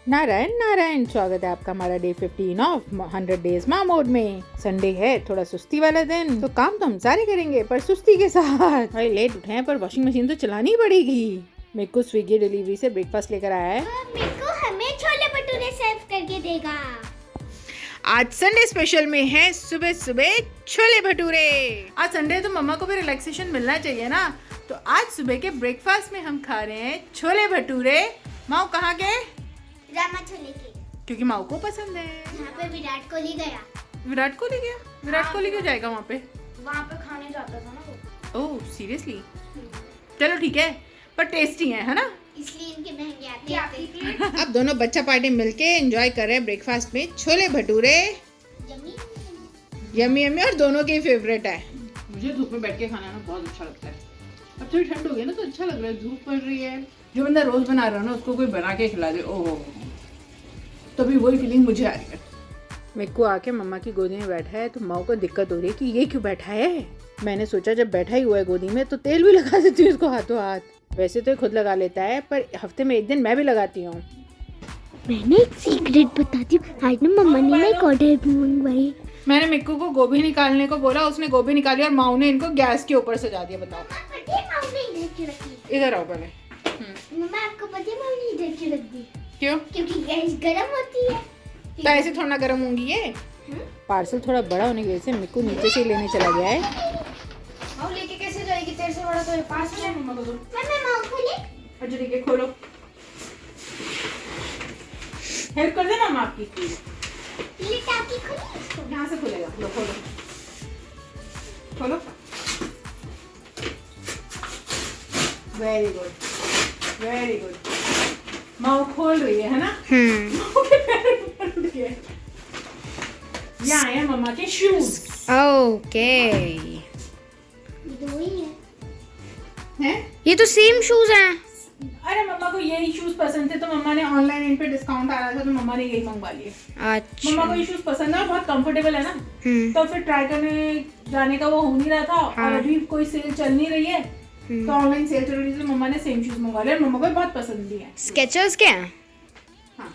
नारायण नारायण, स्वागत है आपका हमारा डे 15 ऑफ 100 डेज माँ मोड में। संडे है, थोड़ा सुस्ती वाला दिन, तो काम तो हम सारे करेंगे पर सुस्ती के साथ। भाई लेट उठे हैं पर वॉशिंग मशीन तो चलानी पड़ेगी। मेरे को स्विगी डिलीवरी से ब्रेकफास्ट लेकर आया है। मेरे को हमें छोले भटूरे सर्व करके देगा। आज संडे स्पेशल में है सुबह सुबह छोले भटूरे। आज संडे तो मम्मा को भी रिलैक्सेशन मिलना चाहिए ना, तो आज सुबह के ब्रेकफास्ट में हम खा रहे हैं छोले भटूरे। माँ कहाँ के? रामा छोले के, क्योंकि माँ को पसंद है। यहाँ पे विराट कोहली गया। विराट कोहली गया? विराट कोहली क्यों जाएगा वहाँ पे? वहाँ पे खाने जाता था ना वो। Oh seriously? चलो ठीक है, पर टेस्टी है ना? इसलिए इनके महंगे आते हैं। अब दोनों बच्चा पार्टी मिलके एंजॉय कर रहे हैं ब्रेकफास्ट में chole bhature. Yummy. Yummy yummy, और दोनों के फेवरेट है। मुझे धूप में बैठ के खाना ना बहुत अच्छा लगता है। अब थोड़ी ठंड हो गई ना तो अच्छा लग रहा है, धूप पड़ रही है। जो बंदा रोज बना रहा है ना उसको कोई बना के खिला दे, ओहो, तो भी वही फीलिंग मुझे आ रही है। मेरे को आके मम्मा की गोदी में बैठा है तो माँ को दिक्कत हो रही है कि ये क्यों बैठा है। मैंने सोचा जब बैठा ही हुआ है गोदी में तो तेल भी लगा देती हूँ उसको हाथों हाथ। वैसे तो ये खुद लगा लेता है पर हफ्ते में एक दिन मैं भी लगाती हूँ। मैंने एक सीक्रेट बताती हूँ। आज ना मम्मा ने ना एक ऑर्डर मंगवाई। मैंने मिक्कू को गोभी निकालने को बोला, उसने गोभी निकाली और माऊ ने इनको गैस के ऊपर सजा दिया। बताओ, इधर आओ पहले। मम्मा आपको पता है मम्मी इधर क्यों रख दी? क्यों? क्योंकि गैस गर्म होती है। तो ऐसे थोड़ा ना गर्म होंगी ये। पार्सल थोड़ा बड़ा होने की वजह से मिक्कू नीचे से लेने चला गया है। माँ लेके कैसे जाएगी? तेरे से बड़ा तो ये पास है। मम्मा को दो। मम्मा माँ खोले। अच्छा ठीक है, खोलो। हेल्प कर देना हम आपकी। ये टाकी खोली इसको। यहाँ से खुलेगा, लो खोलो खोलो। Very good very good. माँ खोल रही है ना? माँ के पैर ऊपर उठ गए। यहाँ है मम्मा के शूज। ओके, दो ही है। हैं? ये तो सेम शूज हैं। अरे मम्मा को यही शूज पसंद थे तो मम्मा ने ऑनलाइन इन पे डिस्काउंट आ रहा था तो मम्मा ने यही मंगवा लिए। अच्छा। मम्मा को ये शूज पसंद है, बहुत कंफर्टेबल है ना, तो फिर ट्राई करने जाने का वो हो नहीं रहा था। हाँ। और अभी कोई सेल चल नहीं रही है तो ऑनलाइन सेल चल रही थी तो मम्मा ने सेम शूज मंगवा लिया और मम्मा को भी बहुत पसंद भी है। स्केचर्स के हैं? हाँ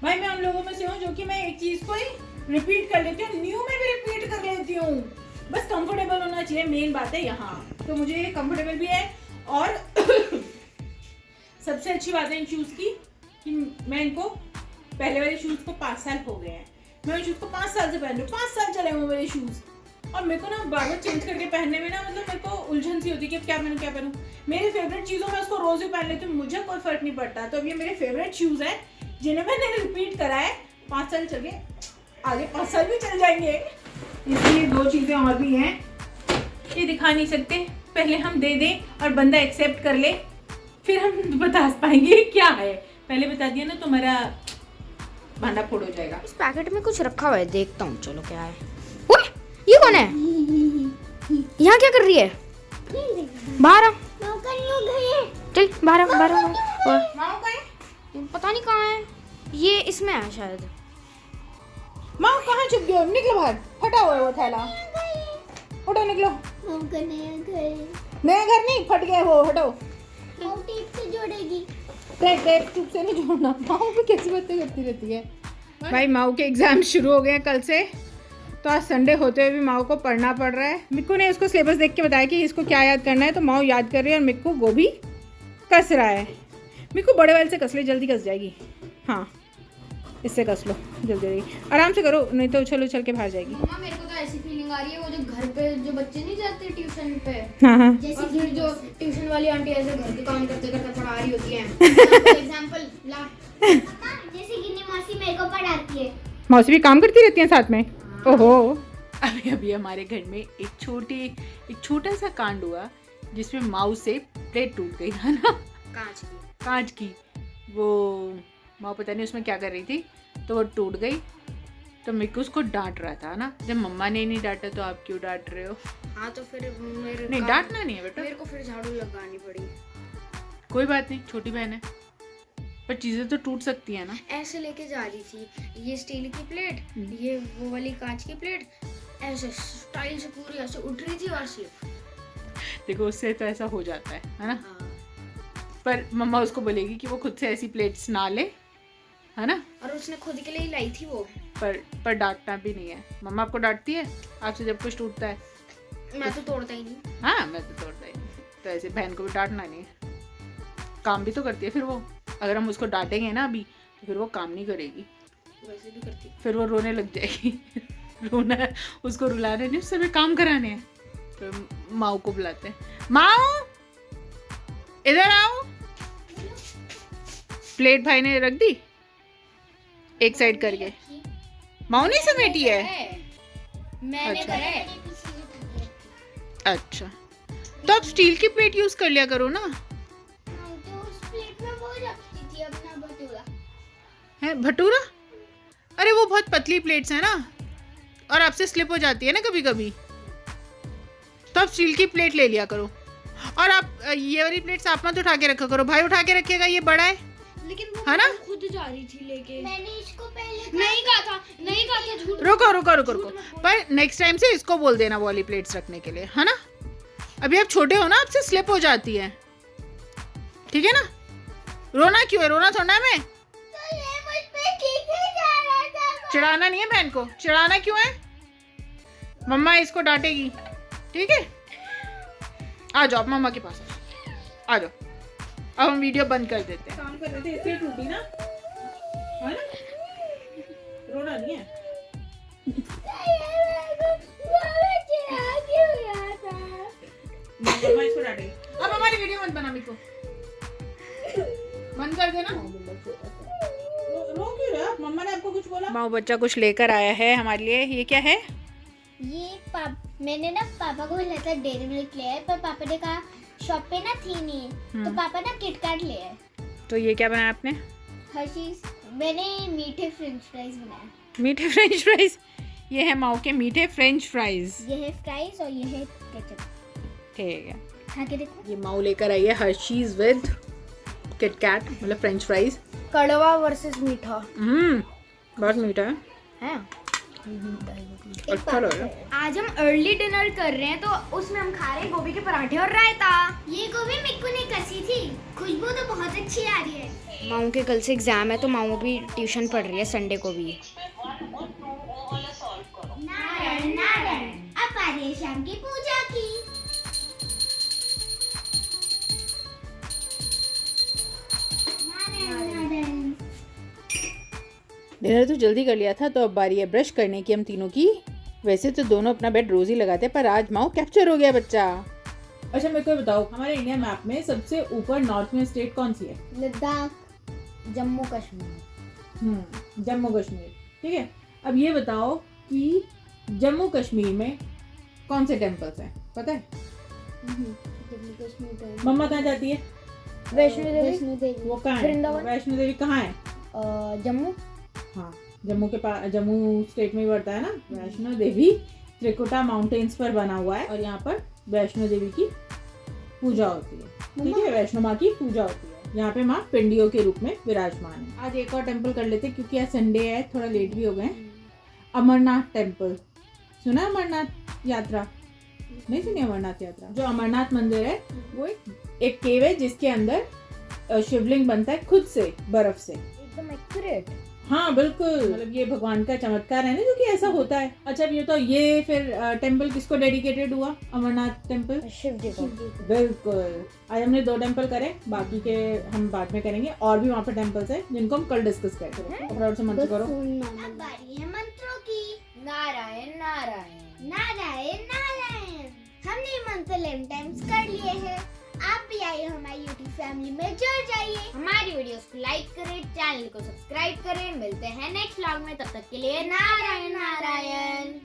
भाई, मैं उन लोगों में से हूँ जो कि मैं एक चीज को ही रिपीट कर लेती हूँ, न्यू में भी रिपीट कर लेती हूँ। बस कंफर्टेबल होना चाहिए, मेन बात है यहाँ। तो मुझे कंफर्टेबल भी है और सबसे अच्छी बात है इन शूज की कि मैं इनको, पहले वाले शूज को 5 साल हो गए हैं, मैं इन शूज को 5 साल से पहन रही हूँ। 5 साल चले हुए मेरे शूज और मेरे को ना बार बार चेंज करके पहनने में ना मतलब मेरे को उलझन सी होती है कि अब क्या पहनूं। मेरी फेवरेट चीज़ों में उसको रोज भी पहन लेती हूँ, मुझे कोई फर्क नहीं पड़ता। तो अब ये मेरे फेवरेट शूज है जिन्हें मैंने रिपीट करा है। 5 साल चल गए, आगे 5 साल भी चल जाएंगे। इसलिए 2 चीज़ें और भी हैं, ये दिखा नहीं सकते, पहले हम दे दें और बंदा एक्सेप्ट कर ले फिर हम बता पाएंगे क्या है। पहले बता दिया ना तो मेरा भांडा फोड़ हो जाएगा। इस पैकेट में कुछ रखा हुआ है, देखता हूँ। चलो क्या है? ओए, ये कौन है? यहाँ क्या कर रही है? बाहर आ। चल बाहर आ, बाहर आ, बाहर आ। माँ कहाँ? पता नहीं कहाँ है, ये इसमें है शायद। माँ कहाँ छुप गई? निकलो बाहर, फटा हुआ है वो थैला, हटो निकलो। नया घर नहीं, फट गया वो, हटो। टेप से जोड़ेगी। ट्यूब से नहीं जोड़ना। माँ भी कैसी बातें करती रहती है। भाई माँ के एग्जाम शुरू हो गए हैं कल से, तो आज संडे होते हुए भी माँ को पढ़ना पड़ रहा है। मिक्कू ने उसको सिलेबस देख के बताया कि इसको क्या याद करना है, तो माँ याद कर रही है और मिक्कू गोभी कस रहा है। मिक्कू बड़े वाले से कस ले, जल्दी कस जाएगी। हाँ इससे कस लो, जल्दी जल्दी, आराम से करो नहीं तो उछल उछल के बाहर जाएगी। मम्मा मेरे को तो ऐसी फीलिंग आ रही है, वो जो घर पे जो बच्चे नहीं जाते ट्यूशन पे, हाँ हाँ और फिर जो ट्यूशन वाली आंटी ऐसे घर के काम करते करते पढ़ा रही होती है। एग्जांपल ला, जैसे गिन्नी मौसी मेरे को पढ़ाती है। मौसी भी काम करती रहती हैं साथ में। ओहो, अभी अभी हमारे घर में एक छोटा सा कांड हुआ जिसमें माऊ से प्लेट टूट गई है ना, कांच की। वो माँ पता नहीं उसमें क्या कर रही थी तो वो टूट गई। तो मिक्कू उसको डांट रहा था ना, जब मम्मा ने नहीं डांटा तो आप क्यों डांट रहे हो? हाँ तो फिर मेरे नहीं डांटना नहीं है बेटा, मेरे को फिर झाड़ू लगानी पड़ी। कोई बात नहीं, छोटी बहन है, पर चीजें तो टूट सकती है ना। ऐसे लेके जा रही थी, ये स्टील की प्लेट, ये वो वाली कांच की प्लेट, ऐसे स्टाइल से पूरी ऐसे उठ रही थी और स्लिप। देखो उससे तो ऐसा हो जाता है ना। हाँ। पर मम्मा उसको बोलेगी कि वो खुद से ऐसी प्लेट्स ना ले, है ना। और उसने खुद के लिए ही लाई थी वो। पर डांटना भी नहीं है। मम्मा आपको डांटती है आपसे जब कुछ टूटता है? मैं तो तोड़ता ही नहीं। हाँ, मैं तो तोड़ता ही नहीं। तो ऐसे बहन को भी डांटना नहीं है। काम भी तो करती है फिर वो। अगर हम उसको डांटेंगे ना अभी तो फिर वो काम नहीं करेगी, वैसे भी करती। फिर वो रोने लग जाएगी। रोना है उसको, रुलाने नहीं, उससे भी काम कराने हैं। तो माऊ को बुलाते हैं, माऊ इधर आओ। प्लेट भाई ने रख दी एक साइड करके। माऊ नहीं समेटी है? मैंने अच्छा। करा है। अच्छा, तो आप स्टील की प्लेट यूज कर लिया करो ना। तो उस प्लेट में वो रखती थी अपना भटूरा। है भटूरा? अरे वो बहुत पतली प्लेट्स है ना, और आपसे स्लिप हो जाती है ना कभी कभी, तो आप स्टील की प्लेट ले लिया करो। और आप ये वाली प्लेट्स आप मत उठा के रखा करो, भाई उठा के रखेगा, ये बड़ा है। लेकिन वो है ना? खुद जा रही थी लेके। मैंने इसको पहले नहीं कहा था झूठ। रुको। पर नेक्स्ट टाइम से इसको बोल देना वो वाली प्लेट्स रखने के लिए, है ना। अभी आप छोटे हो ना, आपसे स्लिप हो जाती है, ठीक है ना। रोना क्यों है? रोना थोड़ा है मैं। तो ये मुझ पे खींचे जा रहा था। चिढ़ाना नहीं है बहन को। चिढ़ाना क्यों है? मम्मा इसको डांटेगी, ठीक है। आ जाओ आप मम्मा के पास, आ जाओ। अब हम वीडियो बंद कर देते हैं। काम कर रहे थे इसलिए टूटी ना, है ना। रोना नहीं है। मम्मा इसको डांटेगी। अब हमारी वीडियो मत बना, मेरे को बंद कर देना। रो क्यों रहे आप? मम्मा ने आपको कुछ बोला? माँ बच्चा कुछ लेकर आया है हमारे लिए। ये क्या है? ये मैंने ना पापा को बोला था डेयरी मिल्क ले आए, पर पापा ने कहा शॉप पे ना थी नहीं, तो पापा ना किटकैट ले आए। तो ये क्या बनाया आपने? हर चीज मैंने मीठे फ्रेंच फ्राइज बनाए। मीठे फ्रेंच फ्राइज। ये है माओ के मीठे फ्रेंच फ्राइज। ये है फ्राइज और ये है केचप। ठीक है, खा के देखो। ये माओ लेकर आई है हर्शीज विद किटकैट, मतलब फ्रेंच फ्राइज। कड़वा वर्सेस मीठा बहुत मीठा है। है। अच्छा लग रहा है। आज हम अर्ली डिनर कर रहे हैं, तो उसमें हम खा रहे हैं गोभी के पराठे और रायता। ये गोभी मिक्कू ने कसी थी, खुशबू तो बहुत अच्छी आ रही है। माऊ के कल से एग्जाम है, तो माऊ भी ट्यूशन पढ़ रही है संडे को भी। नारायण नारायण, अब आ रही है शाम की पूजा की। नारायण नारायण। डिनर तो जल्दी कर लिया था, तो अब बारी है ब्रश करने की हम तीनों की। वैसे तो दोनों अपना बेड रोज ही लगाते हैं, पर आज माओ कैप्चर हो गया बच्चा। अच्छा मेरे को बताओ, हमारे इंडिया मैप में सबसे ऊपर नॉर्थ में स्टेट कौन सी है? लद्दाख, जम्मू कश्मीर। जम्मू कश्मीर, ठीक है। अब ये बताओ कि जम्मू कश्मीर में कौन से टेम्पल्स हैं, पता है? जम्मू कश्मीर। मम्मा कहाँ जाती है? वैष्णो वैष्णो देवी। वो कहाँ है? वृंदावन। वैष्णो देवी कहाँ है? जम्मू। हाँ, जम्मू के पास, जम्मू स्टेट में ही पड़ता है ना। वैष्णो देवी त्रिकुटा माउंटेन्स पर बना हुआ है, और यहाँ पर वैष्णो देवी की पूजा होती है, ठीक है। वैष्णो माँ की पूजा होती है। यहाँ पे माँ पिंडियों के रूप में विराजमान है। आज एक और टेम्पल कर लेते हैं, क्योंकि आज संडे है, थोड़ा लेट भी हो गए। अमरनाथ टेम्पल, सुना अमरनाथ यात्रा? नहीं सुनी अमरनाथ यात्रा? जो अमरनाथ मंदिर है वो एक केव है, जिसके अंदर शिवलिंग बनता है खुद से, बर्फ से। एकदम एक्यूरेट। हाँ बिल्कुल, मतलब ये भगवान का चमत्कार है ना, जो कि ऐसा होता है। अच्छा ये तो, ये फिर टेम्पल किसको डेडिकेटेड हुआ? अमरनाथ टेम्पल शिव जी को। बिल्कुल। आज हमने 2 टेम्पल करे, बाकी के हम बाद में करेंगे। और भी वहाँ पे टेम्पल्स हैं जिनको हम कल डिस्कस करेंगे। फटाफट से मंत्र करो। अब बारी है मंत्रों की। नारायण नारायण। नारायण नारायण। हमने मंत्र 11 टाइम्स कर लिए हैं। आप भी आइए हमारी YouTube फैमिली में जुड़ जाइए। हमारी वीडियोस को लाइक करें, चैनल को सब्सक्राइब करें। मिलते हैं नेक्स्ट व्लॉग में, तब तक के लिए नारायण नारायण।